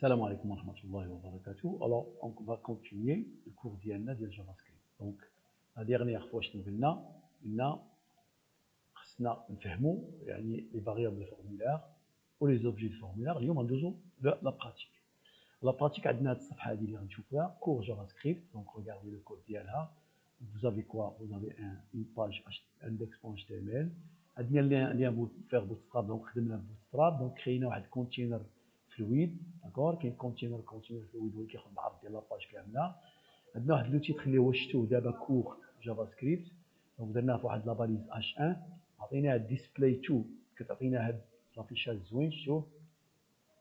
Salam alaikum wa rahmatullahi wa barakatuh. Alors, on va continuer le cours d'IANA de JavaScript. Donc, la dernière fois, je nous avons les variables formulaires ou les objets de formulaire. Aujourd'hui, on va la pratique. La pratique, on a cette cours JavaScript. Donc, regardez le code d'IANA. Vous avez quoi? Vous avez une page index.html. On va faire bootstrap. Donc, on va bootstrap. Donc, créer un container fluide, d'accord, كاين كونتينر فلويد هو كياخذ العرض ديال لاباج كامله. عندنا واحد لوتيتر اللي هو شفتوه دابا كور جافا سكريبت. دونك درناه في واحد لاباليز اش 1 عطيناه ديسبلاي 2 كتعطينا هاد لافيشاج زوين شوف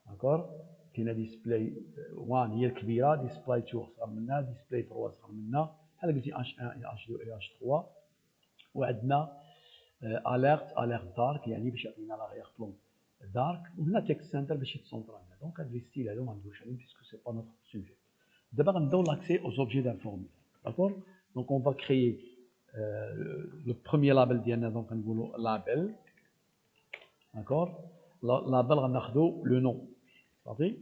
داكور. كاينه ديسبلاي 1 هي الكبيره، ديسبلاي 2 صغر منها، ديسبلاي 3 صغر منها، بحال قلتي اش 1 اي اش 2 اي اش 3. وعندنا اليرت دارك يعني باش يعطينا لا غير بلون دارك، وهنا تكست سنتر باش يتسونطر عندنا. دونك هاد لي ستيل هادو ما ندويش عليهم بيسكو سي با نوتر سوجي. دابا غنبداو لاكسي aux objets d'un formulaire, d'accord. Donc on va créer le premier label ديالنا. دونك غنقولوا label, d'accord. label غناخذوا le nom صافي.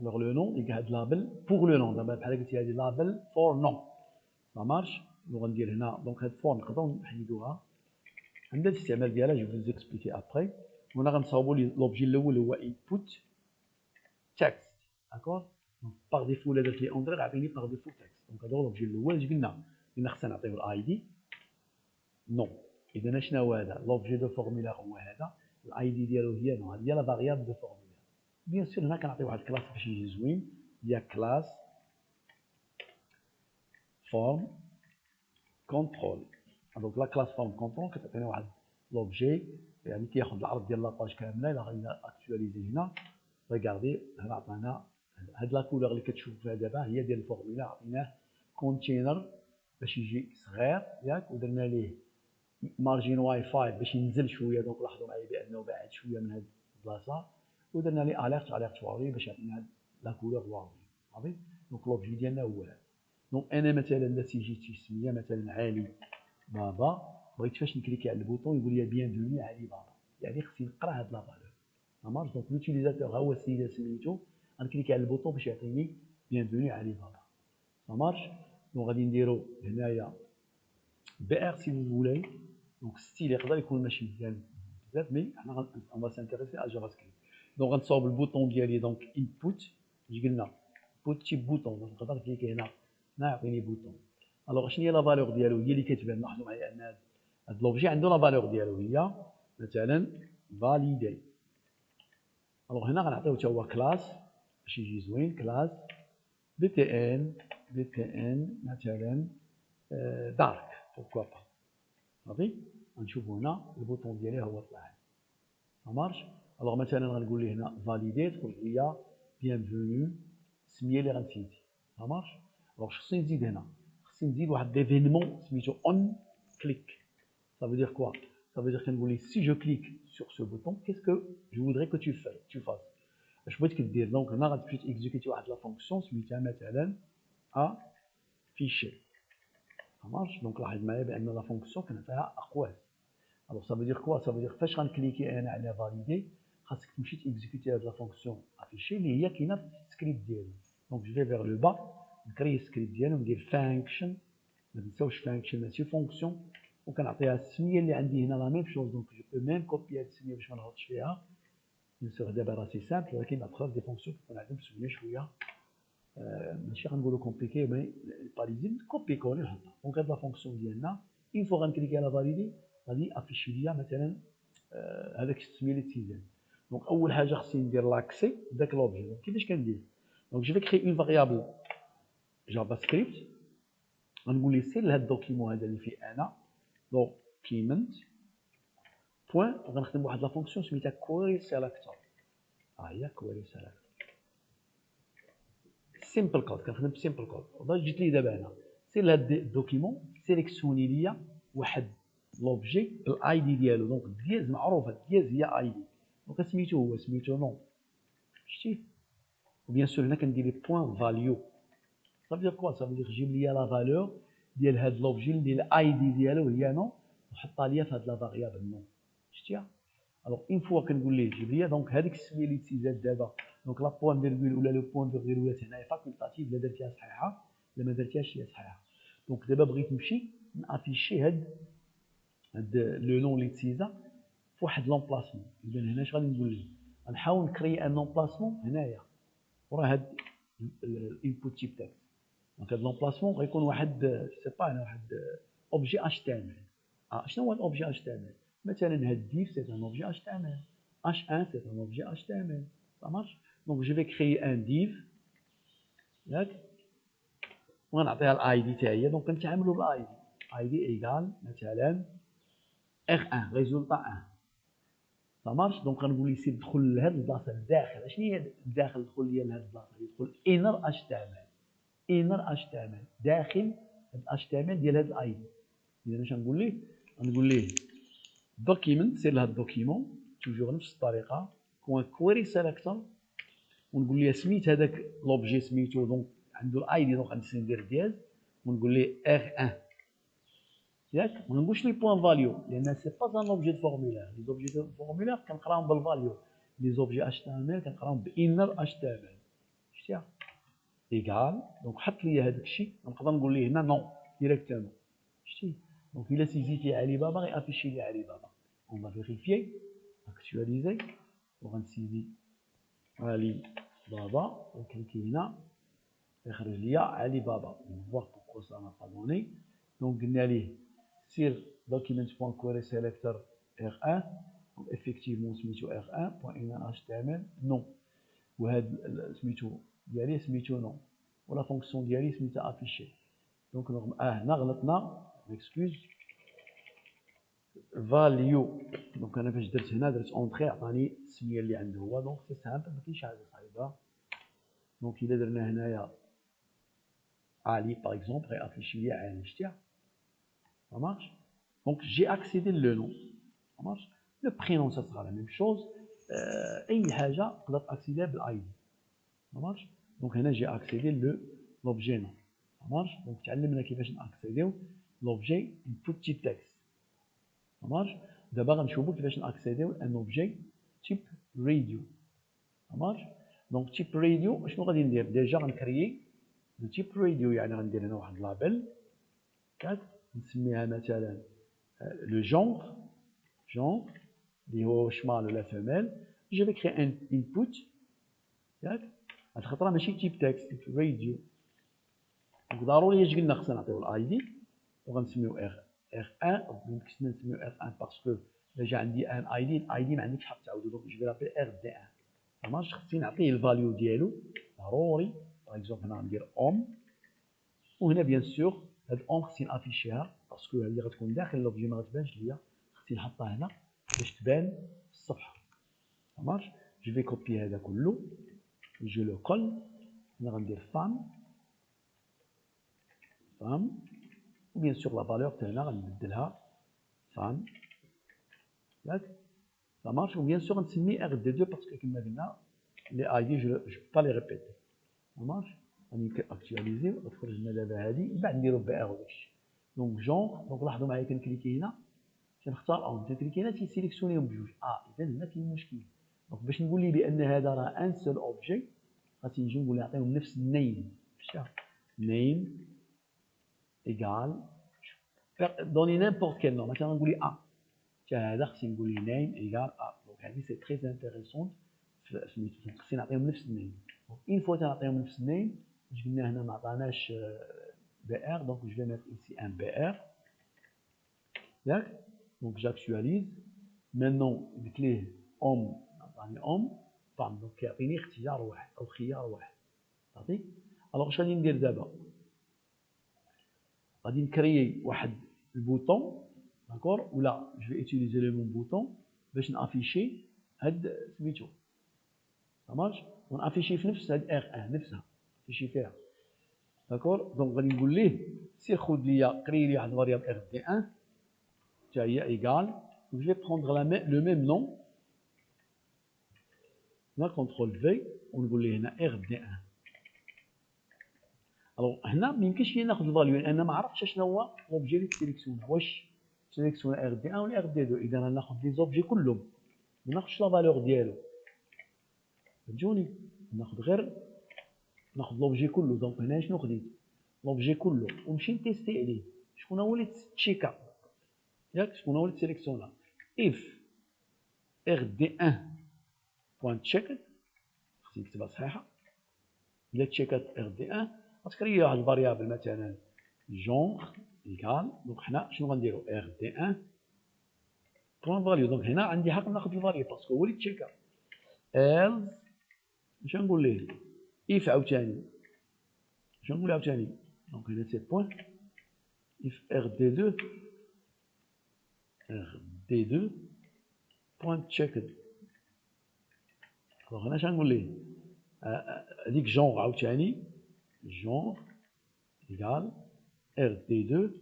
alors le nom يلقى هاد label pour le nom. دابا بحال قلتي هادي label for nom ça marche. وغندير هنا دونك هاد for نقدروا نحيدوها عندنا الاستعمال ديالها. جو فوز اكسبليكي ابري. وهنا غنصاوبوا لوبجي الاول هو input text, d'accord. donc par défaut ولا درت لي اونتر عطيني par défaut text. دونك هذا هو لوبجي الاول. اش قلنا خصنا نعطيو الاي دي نو. اذا شنو هو هذا لوبجي دو فورمولير؟ هو هذا الاي دي ديالو هي نو، هذه هي لا فاريابل دو فورمولير. بيان سور هنا كنعطيو واحد الكلاس باش يجي زوين، هي كلاس فورم كونترول. دونك لا كلاس فورم كونترول كتعطينا واحد لوبجي يعني كياخذ العرض ديال لاباج كامله. الا غادي اكتواليزي هنا ريغاردي هنا عطانا هاد لا كولور اللي كتشوفوا دابا هي ديال الفورمولا. عطيناه كونتينر باش يجي صغير ياك، ودرنا ليه مارجين واي فاي باش ينزل شويه. دونك لاحظوا معايا بانه بعد شويه من هاد البلاصه، ودرنا ليه اليرت واري باش يعطينا لا كولور واري صافي. دونك لوبجي ديالنا هو هذا. دونك انا مثلا الا جيت سميه مثلا علي بابا، بغيت فاش نكليكي على البوطون يقول لي بيانفوني علي بابا، يعني خصني نقرا هاد لا فالور مارش. دونك لوتيليزاتور هو السيد سميتو، غنكليكي على البوطون باش يعطيني بيانفوني علي بابا ça marche. دونك غادي نديرو هنايا بي ار سي فو فولاي. دونك ستيل يقدر يكون ماشي مزيان بزاف، مي حنا اون فا سانتيريسي ا جافا سكريبت. دونك غنصاوب البوطون ديالي دونك انبوت. اش قلنا بوت تيب بوطون. دونك نقدر نكليكي هنا يعطيني بوطون. الوغ شنو هي لا فالور ديالو؟ هي اللي كتبان. لاحظوا معايا ان هاد لوبجي عنده لا فالور ديالو هي مثلا فاليدي. الوغ هنا غنعطيو حتى هو كلاس باش يجي زوين، كلاس بي تي ان مثلا دارك بوركوا با صافي. غنشوفوا هنا البوطون ديالي هو طلع ça marche. الوغ مثلا غنقول ليه هنا فاليدي تقول لي بيانفوني السميه اللي غنسيتي ça marche. الوغ خصني نزيد هنا، خصني نزيد واحد ليفينمون سميتو اون كليك. ça veut dire quoi? ça veut dire que si je clique sur ce bouton, qu'est-ce que je voudrais que tu fasses. اش بغيتك دير؟ دونك هنا غتمشي تيكزيكوتي واحد لا فونكسيون سميتها مثلا افيشي ça marche. دونك لاحظ معايا بان لا فونكسيون كان فيها اقواس. alors ça veut dire quoi? ça veut dire فاش غنكليكي انا على فاليدي خاصك تمشي تيكزيكوتي هاد لا فونكسيون افيشي اللي هي كاينه في السكريبت ديالي. دونك جو في فيغ لو با نكري السكريبت ديالي وندير فانكشن. ما تنساوش فانكشن ماشي فونكسيون. وكنعطيها السميه اللي عندي هنا لا ميم شوز. دونك جو بو ميم كوبي هاد السميه باش ما نغلطش فيها. بيان سور دابا راه سي سامبل، ولكن ابخاف دي فونكسيون كيكون عندهم سميه شويه ماشي غنقولوا كومبليكي، مي باريزين كوبي كولي نحطها. دونك هاد لا فونكسيون ديالنا اين فوا غنكليكي على فاليدي غادي افيشي ليا مثلا هذاك السميه اللي تيزان. دونك اول حاجه خصني ندير لاكسي داك لوبجي. دونك كيفاش كندير؟ دونك جو في كري اون فاريابل جافا سكريبت. غنقول ليه سير لهاد الدوكيمون هذا اللي فيه انا دوكيمنت بوين، وغنخدم واحد لا فونكسيون سميتها كويري سيلكتور. هي كويري سيلكتور سيمبل كود. كنخدم بسيمبل كود. ودابا جيت لي دابا هنا سير لهاد الدوكيمون سيليكسيوني ليا واحد لوبجي الاي دي ديالو. دونك دياز معروفه، دياز هي اي دي. دونك سميتو نو شتي. وبيان سور هنا كندير لي بوين فاليو. صافي دير كوا؟ صافي دير جيب لي لا فالور ديال هاد لوبجي اللي الاي دي ديالو هي نو، وحطها ليا في هاد لا فاريابل نو شتيها. الوغ اون فوا كنقول ليه جيب لي دونك هذيك السميه اللي تيزاد دابا دونك لا بوان فيرغول ولا لو بوان فيرغول ولات هنايا فاكولتاتيف، لا درتيها صحيحه لا ما درتيهاش هي صحيحه. دونك دابا بغيت نمشي نافيشي هاد لو نون اللي تسيزا فواحد لومبلاسمون. اذا هنا اش غادي نقول ليه؟ غنحاول نكري ان لومبلاسمون هنايا ورا هاد الانبوت تيب تكست. دونك هاد لومبلاسمون غيكون واحد سي با انا واحد اوبجي اش تي ام ال. شنو هو الاوبجي اش تي ام ال؟ مثلا هاد ديف سي ان اوبجي اش تي ام ال، h1 c'est un objet HTML. Ça marche? Donc je vais créer un div. ياك ونعطيها الاي دي تاعي. دونك كنتعاملوا بالاي دي. اي دي ايكال مثلا r1 ريزولتا 1. Ça marche؟ دونك غنقول ليه سير دخل لهاد البلاصه لداخل. اشنو هي الداخل؟ دخل ليا لهاد البلاصه يدخل inner HTML. inner HTML داخل هاد HTML ديال هاد الاي دي. اذا اش غنقول ليه؟ غنقول ليه دوكيمنت، سير لهاد الدوكيمون توجور نفس الطريقه بوان كويري سيليكتور، ونقول ليه سميت هذاك لوبجي سميتو دونك عنده الاي دي. دونك غادي ندير دياز ونقول ليه r1 ياك. ما نقولش لي بوان فاليو لان سي با ان اوبجي دو فورمولير. لي زوبجي دو فورمولير كنقراهم بالفاليو، لي زوبجي اش تي ام ال كنقراهم بانر اش تي ام ال. شتيها ايكال. دونك حط لي هذاك الشيء. نقدر نقول ليه هنا نو ديريكتومون. شتي دونك الا سيزيتي علي بابا غيافيشي لي علي بابا. اون فا فيريفيي actualiser وغنسيدي علي بابا وكليكي هنا يخرج ليا علي بابا. نفواغ بوكو سا ما با دوني. دونك قلنا ليه سير دوكيمنت بوان كويري سيليكتور r1 دونك افيكتيفمون سميتو r1 بوان ان اش تي ام ال نو، وهاد سميتو ديالي سميتو نو، ولا فونكسيون ديالي سميتها افيشي. دونك هنا غلطنا ميكسكوز فاليو. دونك انا فاش درت هنا درت اونطري عطاني السميه اللي عنده هو. دونك سي سامبل ما كاينش حاجه صعيبه. دونك الا درنا هنايا علي باغ اكزومبل غيافيشي لي علي. شتيها ça marche. Donc j'ai accédé le nom. Ça marche. Le prénom ça sera la même chose. اي حاجه تقدر تاكسيديها بالاي دي. ça marche. Donc هنا j'ai accédé l'objet nom. ça marche. Donc تعلمنا كيفاش ناكسيديو l'objet input type text. ça marche. دابا غنشوفوا كيفاش ناكسيديو ان اوبجي تيب راديو. ça marche. دونك تيب راديو شنو غادي ندير؟ ديجا غنكريي لو تيب راديو، يعني غندير هنا واحد لابيل كات نسميها مثلا لو جونغ اللي هو شمال ولا فمال. جو في كري ان انبوت ياك. هاد الخطره ماشي تيب تكست تيب راديو. دونك ضروري اش قلنا خصنا نعطيو الاي دي وغنسميو r1. ممكن نسميو r1 باسكو ديجا عندي ان اي دي. الاي دي ما عندكش حق تعاودو. دونك جو في لابيل r1. ماش خصني نعطيه الفاليو ديالو ضروري. باغ اكزومبل هنا غندير اوم، وهنا بيان سور هاد اوم خصني نافيشيها باسكو هي غتكون داخل لوبجي ما غتبانش ليا. خصني نحطها هنا باش تبان في الصفحه. ماش جو في كوبي هذا كله جو لو كول. هنا غندير فام وبيان سور لا فالور تاع هنا غنبدلها فام ياك. ça marche. وبيان سور غنسمي ار دي 2 باسكو كما قلنا لي اي دي جو با لي ريبيتي. ça marche. غادي اكتواليزي وتخرج لنا دابا هادي من بعد نديرو بي ار واش. دونك جونغ. دونك لاحظوا معايا كنكليكي هنا تنختار اون، تنكليكي هنا تيسيليكسيونيهم بجوج. اذا هنا كاين مشكل. دونك باش نقول ليه بان هذا راه ان سول اوبجي غادي نجي نقول نعطيهم نفس النيم. شتيها نيم ايكال دوني نيمبورت كيل نوم. مثلا نقول لي حتى هذا خصني نقول ليه نيم ايكال دونك هذه سي تري انتريسون. سميتو خصني نعطيهم نفس النيم. دونك اون فوا تنعطيهم نفس النيم واش قلنا هنا ما عطاناش بي ار. دونك جو في ميتر ايسي ان بي ار ياك. دونك جاكتواليز مانون قلت ليه اوم عطاني اوم فام. دونك كيعطيني اختيار واحد او خيار واحد صافي. الوغ اش غادي ندير دابا؟ غادي نكريي واحد البوطون داكور ولا جو في اوتيليزي لو مون بوطون باش نافيشي هاد سميتو ça marche. ونافيشي في نفس هاد ار نفسها نافيشي فيها داكور. دونك غادي نقول ليه سير خذ ليا كري لي واحد الفاريابل ار دي 1 حتى هي ايكال. جو في بروندر لو ميم نون هنا كونترول في ونقول ليه هنا ار دي 1. الوغ هنا ما يمكنش لي ناخذ الفاليو لان ما عرفتش شنو هو لوبجي اللي سيليكسيونا. واش سيليكسيونا ار دي 1 ولا ار دي 2. اذا غناخذ لي زوبجي كلهم ما ناخذش لا فالور ديالو. فهمتوني؟ ناخذ لوبجي كله. دونك هنا شنو خديت؟ لوبجي كله ونمشي نتيستي عليه. شكون هو اللي تشيكا؟ ياك شكون هو اللي تسيليكسيونا؟ اف ار دي 1 بوان تشيكت، خصني نكتبها صحيحه. الا تشيكات ار دي 1 غتكري واحد الفاريابل مثلا جونغ ايكال. دونك حنا شنو غنديرو؟ ار دي 1 بوان فاليو. دونك هنا عندي حق ناخذ الفاليو باسكو هو اللي تشيكا. ايلز اش نقول ليه؟ اف عاوتاني شنو نقول عاوتاني؟ دونك هنا سي بوان اف ار دي 2 ار دي 2 بوان تشيكد. دونك هنا شنقول ليه؟ هذيك جونغ عاوتاني جونغ ايكال ار دي 2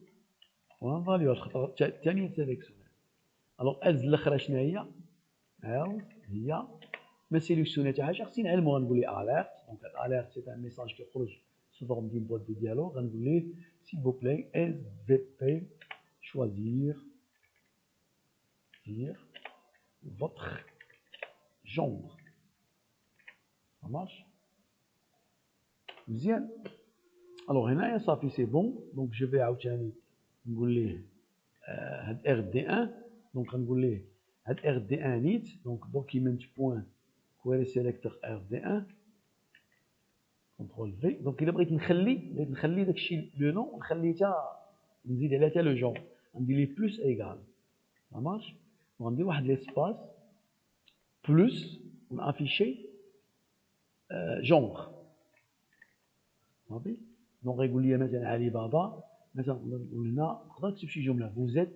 بوان فاليو الخطره الثانيه سيليكسيون. الوغ از الاخرى شنو هي؟ از هي ما سيليكسيوني حتى حاجه، خصني نعلمو. غنقول ليه اليرت. دونك اليرت سي ان ميساج كيخرج سو فورم دين بوات دو ديالوغ. غنقول ليه s'il vous plaît SVP choisir votre genre. Ça marche مزيان. الوغ هنايا صافي سي بون. دونك جو في عاوتاني نقول ليه هاد ار دي 1. دونك غنقول ليه هاد ار دي 1 نيت. دونك دوكيمنت بوان كويري سيليكتور ار دي 1 كونترول في. دونك الا بغيت نخلي داكشي لو نون ونخلي حتى نزيد عليها حتى لو جون غندير ليه بلوس ايكال. Ça marche. وغندير واحد ليسباس بلوس ونافيشي جونغ صافي. دونك غيقول لي مثلا علي بابا مثلا نقول هنا نقدر نكتب شي جمله فوزيت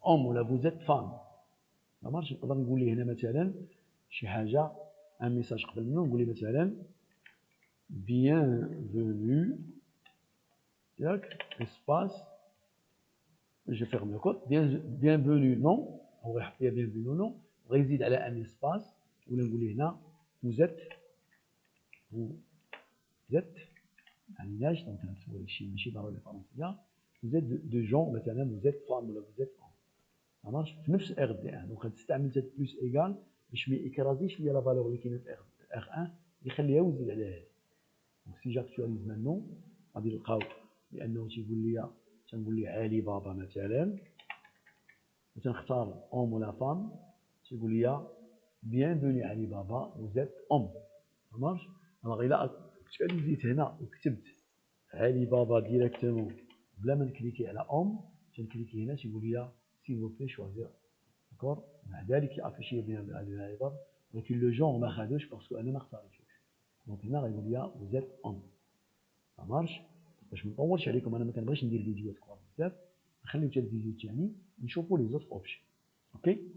ام ولا فوزيت فام. Ça marche. نقدر نقول ليه هنا مثلا شي حاجه ان ميساج قبل منه نقول ليه مثلا bienvenue ياك espace je ferme le code bienvenue non. هو يحط لي bienvenue non وغيزيد على ان espace ولا نقول ليه هنا vous êtes علاش. دونك نكتبوا هادشي ماشي ضروري فرنسيه. vous êtes de genre مثلا vous êtes femme ولا vous êtes homme. Ça marche في نفس ار دي 1. دونك غتستعمل هاد بلوس ايكال باش ما يكرازيش ليا لا فالور اللي كاينه في ار 1 يخليها ويزيد عليها. دونك سي جاكتواليز مانون غادي نلقاو بانه تيقول لي تنقول لي علي بابا مثلا وتنختار اوم ولا فام تيقول لي bienvenue علي بابا vous êtes homme. Ça marche. alors الا كنت غادي زيت هنا وكتبت علي بابا ديريكتومون بلا ما نكليكي على اوم تنكليكي هنا تيقول لي s'il vous plaît choisir. داكور. مع ذلك كيافيشي بين هذه العباره ولكن لو جون ما خدوش باسكو انا ما اختاريتوش. دونك هنا غيقول لي vous êtes homme. Ça marche. باش ما نطولش عليكم انا ما كنبغيش ندير فيديوهات كبار بزاف نخليو حتى الفيديو الثاني نشوفوا لي زوت اوبشن. اوكي.